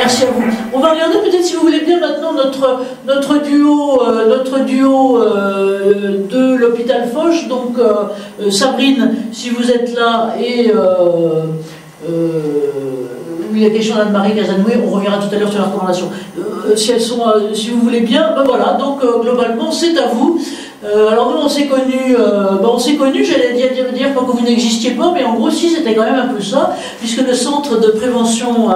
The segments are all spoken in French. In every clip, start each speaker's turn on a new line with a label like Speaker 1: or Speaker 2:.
Speaker 1: Merci à vous. On va regarder peut-être, si vous voulez bien, maintenant notre duo de l'hôpital Foch. Donc, Sabrine, si vous êtes là, et il y a question d'Anne-Marie Casanoué, on reviendra tout à l'heure sur la recommandation. Si elles sont, si vous voulez bien, ben voilà, donc globalement, c'est à vous. Alors nous, on s'est connus, j'allais dire pas que vous n'existiez pas, mais en gros, si, c'était quand même un peu ça, puisque le centre de prévention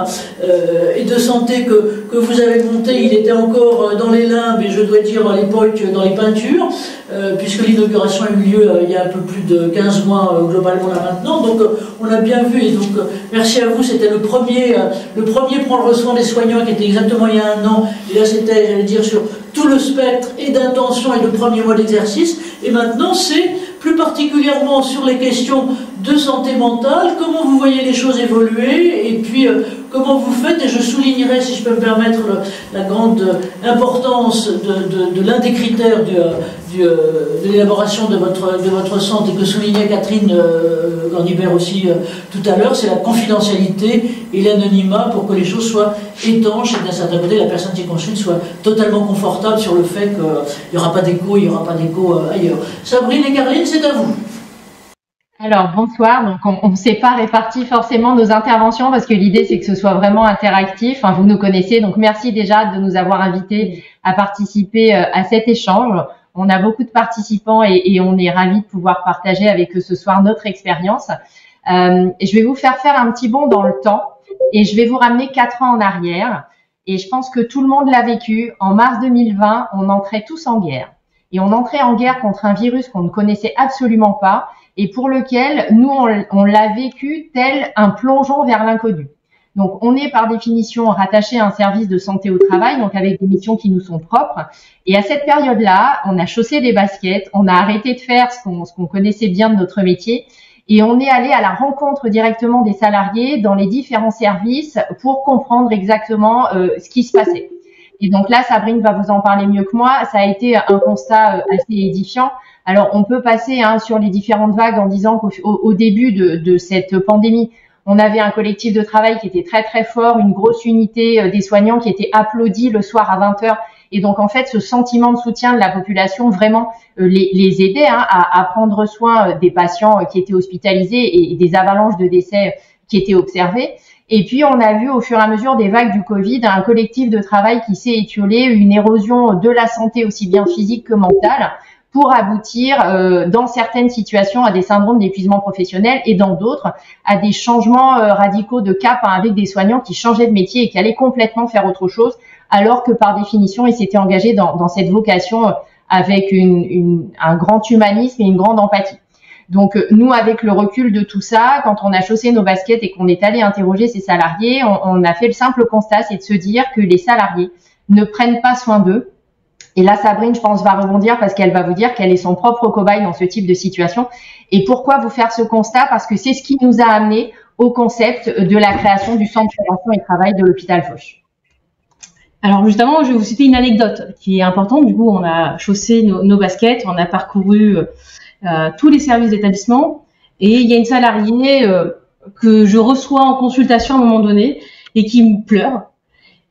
Speaker 1: et de santé que vous avez monté, il était encore dans les limbes, et je dois dire à l'époque dans les peintures, puisque l'inauguration a eu lieu il y a un peu plus de 15 mois globalement là maintenant, donc on a bien vu, et donc merci à vous, c'était le premier prendre soin des soignants qui était exactement il y a un an, et là c'était, j'allais dire, sur tout le spectre et d'intention et de premier mois d'exercice, et maintenant c'est plus particulièrement sur les questions de santé mentale, comment vous voyez les choses évoluer, et puis comment vous faites, et je soulignerai, si je peux me permettre, la grande importance de l'un des critères de l'élaboration de votre centre, et que soulignait Catherine Gandibert aussi tout à l'heure, c'est la confidentialité et l'anonymat pour que les choses soient étanches, et d'un certain côté, la personne qui consulte soit totalement confortable sur le fait qu'il n'y aura pas d'écho, ailleurs. Sabrine et Caroline, c'est à vous.
Speaker 2: Alors, bonsoir. Donc, on ne s'est pas réparti forcément nos interventions parce que l'idée, c'est que ce soit vraiment interactif. Enfin, vous nous connaissez, donc merci déjà de nous avoir invités à participer à cet échange. On a beaucoup de participants et on est ravis de pouvoir partager avec eux ce soir notre expérience. Je vais vous faire un petit bond dans le temps et je vais vous ramener 4 ans en arrière. Et je pense que tout le monde l'a vécu. En mars 2020, on entrait tous en guerre. Et on entrait en guerre contre un virus qu'on ne connaissait absolument pas et pour lequel nous, on l'a vécu tel un plongeon vers l'inconnu. Donc, on est par définition rattaché à un service de santé au travail, donc avec des missions qui nous sont propres. Et à cette période-là, on a chaussé des baskets, on a arrêté de faire ce qu'on connaissait bien de notre métier et on est allé à la rencontre directement des salariés dans les différents services pour comprendre exactement ce qui se passait. Et donc là, Sabrine va vous en parler mieux que moi. Ça a été un constat assez édifiant. Alors, on peut passer sur les différentes vagues en disant qu'au début de cette pandémie, on avait un collectif de travail qui était très, très fort, une grosse unité des soignants qui était applaudie le soir à 20h. Et donc, en fait, ce sentiment de soutien de la population vraiment les aidait à prendre soin des patients qui étaient hospitalisés et des avalanches de décès qui étaient observées. Et puis, on a vu au fur et à mesure des vagues du Covid, un collectif de travail qui s'est étiolé, une érosion de la santé aussi bien physique que mentale, pour aboutir dans certaines situations à des syndromes d'épuisement professionnel et dans d'autres à des changements radicaux de cap avec des soignants qui changeaient de métier et qui allaient complètement faire autre chose, alors que par définition, ils s'étaient engagés dans cette vocation avec un grand humanisme et une grande empathie. Donc, nous, avec le recul de tout ça, quand on a chaussé nos baskets et qu'on est allé interroger ces salariés, on a fait le simple constat, c'est de se dire que les salariés ne prennent pas soin d'eux. Et là, Sabrine, je pense, va rebondir parce qu'elle va vous dire qu'elle est son propre cobaye dans ce type de situation. Et pourquoi vous faire ce constat? Parce que c'est ce qui nous a amené au concept de la création du centre de prévention et travail de l'hôpital Foch.
Speaker 3: Alors justement, je vais vous citer une anecdote qui est importante. Du coup, on a chaussé nos baskets, on a parcouru tous les services d'établissement et il y a une salariée que je reçois en consultation à un moment donné et qui me pleure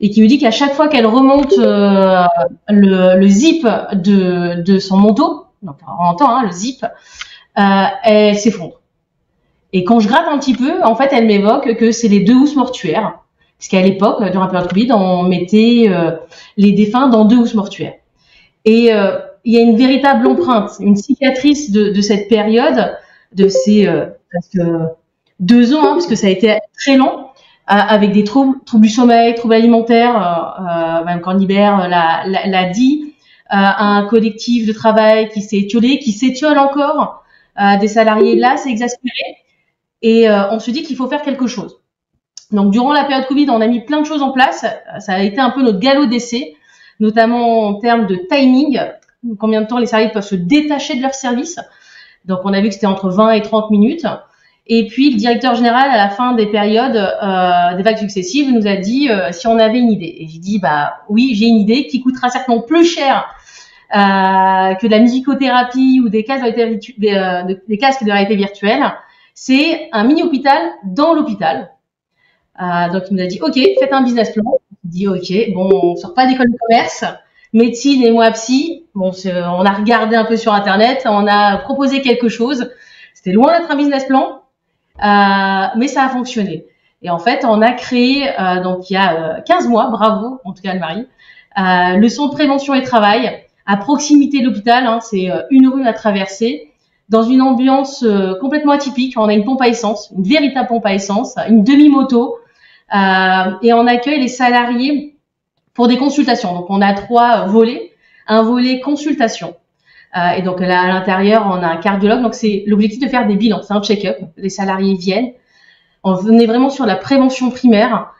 Speaker 3: et qui me dit qu'à chaque fois qu'elle remonte le zip de son manteau, donc on entend le zip, elle s'effondre. Et quand je gratte un petit peu, en fait, elle m'évoque que c'est les 2 housses mortuaires, parce qu'à l'époque, durant la période Covid, on mettait les défunts dans 2 housses mortuaires. Et il y a une véritable empreinte, une cicatrice de cette période, de ces presque 2 ans, parce que ça a été très long, avec des troubles du sommeil, troubles alimentaires, Mme Cornibert l'a dit, un collectif de travail qui s'est étiolé, qui s'étiole encore, des salariés là, c'est exaspéré, et on se dit qu'il faut faire quelque chose. Donc, durant la période Covid, on a mis plein de choses en place, ça a été un peu notre galop d'essai, notamment en termes de timing, combien de temps les salariés peuvent se détacher de leur service. Donc, on a vu que c'était entre 20 et 30 minutes. Et puis, le directeur général, à la fin des périodes, des vagues successives, nous a dit si on avait une idée. Et j'ai dit, oui, j'ai une idée qui coûtera certainement plus cher que de la musicothérapie ou des casques de réalité virtuelle. C'est un mini-hôpital dans l'hôpital. Donc, il nous a dit, OK, faites un business plan. dit ok, bon, on sort pas d'école de commerce, médecine et moi psy. Bon, on a regardé un peu sur internet, on a proposé quelque chose. C'était loin d'être un business plan, mais ça a fonctionné. Et en fait, on a créé donc il y a 15 mois, bravo, en tout cas Anne-Marie, le centre prévention et travail à proximité de l'hôpital. Hein, c'est une rue à traverser, dans une ambiance complètement atypique. On a une pompe à essence, une véritable pompe à essence, une demi-moto. Et on accueille les salariés pour des consultations. Donc, on a 3 volets. Un volet consultation. Et donc, là, à l'intérieur, on a un cardiologue. Donc, c'est l'objectif de faire des bilans. C'est un check-up. Les salariés viennent. On est vraiment sur la prévention primaire.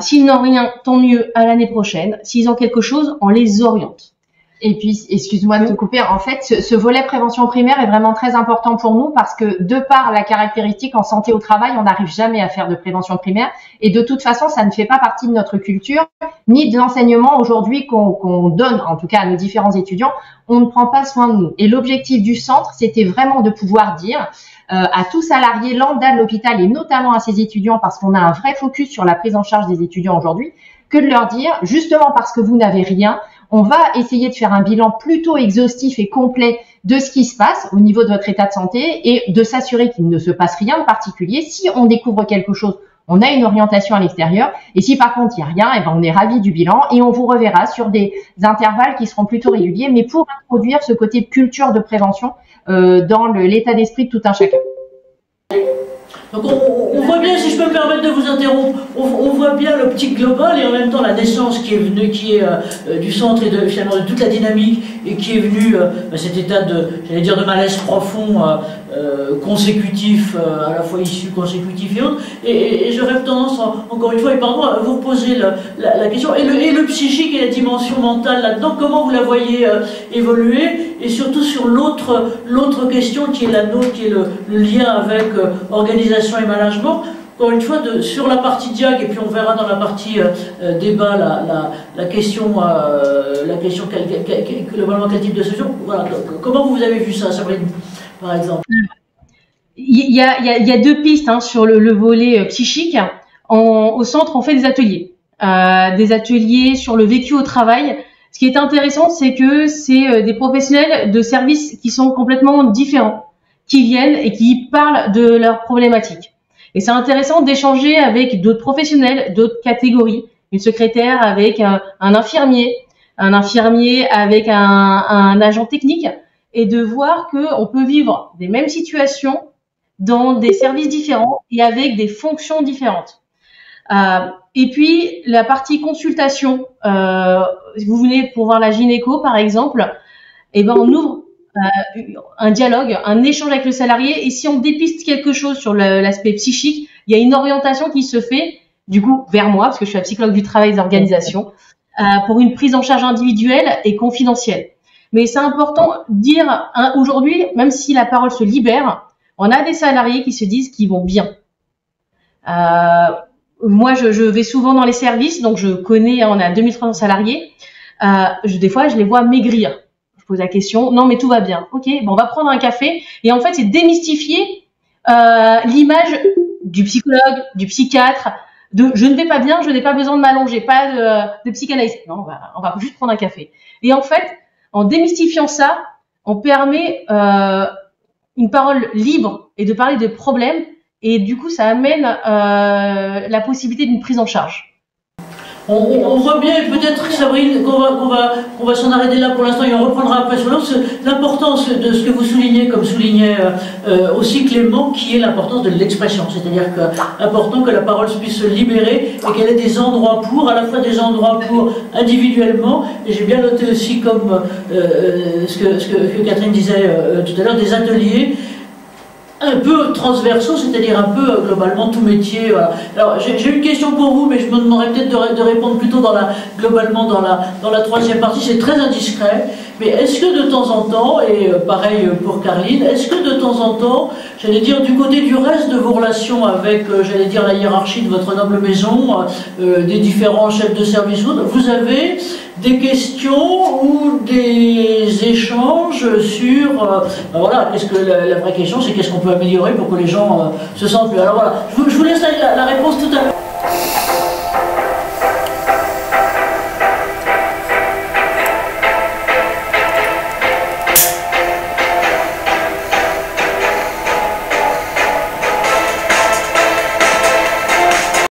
Speaker 3: S'ils n'ont rien, tant mieux à l'année prochaine. S'ils ont quelque chose, on les oriente.
Speaker 2: Et puis, excuse-moi de te couper, en fait, ce volet prévention primaire est vraiment très important pour nous parce que de par la caractéristique en santé au travail, on n'arrive jamais à faire de prévention primaire et de toute façon, ça ne fait pas partie de notre culture ni de l'enseignement aujourd'hui qu'on donne, en tout cas à nos différents étudiants. On ne prend pas soin de nous. Et l'objectif du centre, c'était vraiment de pouvoir dire à tout salarié lambda de l'hôpital et notamment à ses étudiants, parce qu'on a un vrai focus sur la prise en charge des étudiants aujourd'hui, que de leur dire, justement parce que vous n'avez rien, on va essayer de faire un bilan plutôt exhaustif et complet de ce qui se passe au niveau de votre état de santé et de s'assurer qu'il ne se passe rien de particulier. Si on découvre quelque chose, on a une orientation à l'extérieur. Et si par contre il n'y a rien, eh ben on est ravis du bilan et on vous reverra sur des intervalles qui seront plutôt réguliers, mais pour introduire ce côté culture de prévention dans l'état d'esprit de tout un chacun.
Speaker 1: Donc on voit bien, si je peux me permettre de vous interrompre, on voit bien l'optique globale et en même temps la naissance qui est venue, qui est du centre et finalement de toute la dynamique et qui est venue cet état de, j'allais dire, de malaise profond, consécutif, à la fois issu consécutif et autres. Et j'aurais tendance, encore une fois, et pardon, à vous reposer la question. Et le psychique et la dimension mentale là-dedans, comment vous la voyez évoluer? Et surtout sur l'autre question qui est la nôtre, qui est le lien avec organisation et management. Encore une fois, sur la partie diag, et puis on verra dans la partie débat la question globalement quel type de solution. Voilà. Comment vous avez vu ça, Sabrine, par exemple?
Speaker 3: Il y a 2 pistes hein, sur le volet psychique. Au centre, on fait des ateliers sur le vécu au travail. Ce qui est intéressant, c'est que c'est des professionnels de services qui sont complètement différents, qui viennent et qui parlent de leurs problématiques. Et c'est intéressant d'échanger avec d'autres professionnels, d'autres catégories, une secrétaire avec un infirmier avec un agent technique, et de voir qu'on peut vivre des mêmes situations dans des services différents et avec des fonctions différentes. Et puis la partie consultation, vous venez pour voir la gynéco par exemple, et ben on ouvre un dialogue, un échange avec le salarié, et si on dépiste quelque chose sur l'aspect psychique, il y a une orientation qui se fait du coup vers moi, parce que je suis la psychologue du travail et des organisations, pour une prise en charge individuelle et confidentielle. Mais c'est important de dire aujourd'hui, même si la parole se libère, on a des salariés qui se disent qu'ils vont bien. Moi, je vais souvent dans les services, donc je connais, on a 2300 salariés. Des fois, je les vois maigrir. Je pose la question, non, mais tout va bien. Ok, bon, on va prendre un café. Et en fait, c'est démystifier l'image du psychologue, du psychiatre, de je ne vais pas bien, je n'ai pas besoin de m'allonger, pas de psychanalyse. Non, on va juste prendre un café. Et en fait, en démystifiant ça, on permet une parole libre et de parler de problèmes. Et du coup, ça amène la possibilité d'une prise en charge.
Speaker 1: On voit bien, et peut-être, Sabrine, qu'on va s'en arrêter là pour l'instant et on reprendra après sur l'autre, l'importance de ce que vous soulignez, comme soulignait aussi Clément, qui est l'importance de l'expression. C'est-à-dire que important que la parole puisse se libérer et qu'elle ait des endroits pour, à la fois des endroits pour individuellement, et j'ai bien noté aussi comme ce que Catherine disait tout à l'heure, des ateliers un peu transversaux, c'est-à-dire un peu globalement tout métier. Voilà. Alors j'ai une question pour vous, mais je me demanderais peut-être de répondre plutôt globalement dans la troisième partie. C'est très indiscret, mais est-ce que de temps en temps, et pareil pour Carline, est-ce que de temps en temps, j'allais dire du côté du reste de vos relations avec, j'allais dire la hiérarchie de votre noble maison, des différents chefs de service, vous avez des questions ou des échanges sur, voilà, qu'est-ce que la vraie question, c'est qu'est-ce qu'on peut améliorer pour que les gens se sentent mieux. Alors voilà, je vous laisse la réponse tout à l'heure.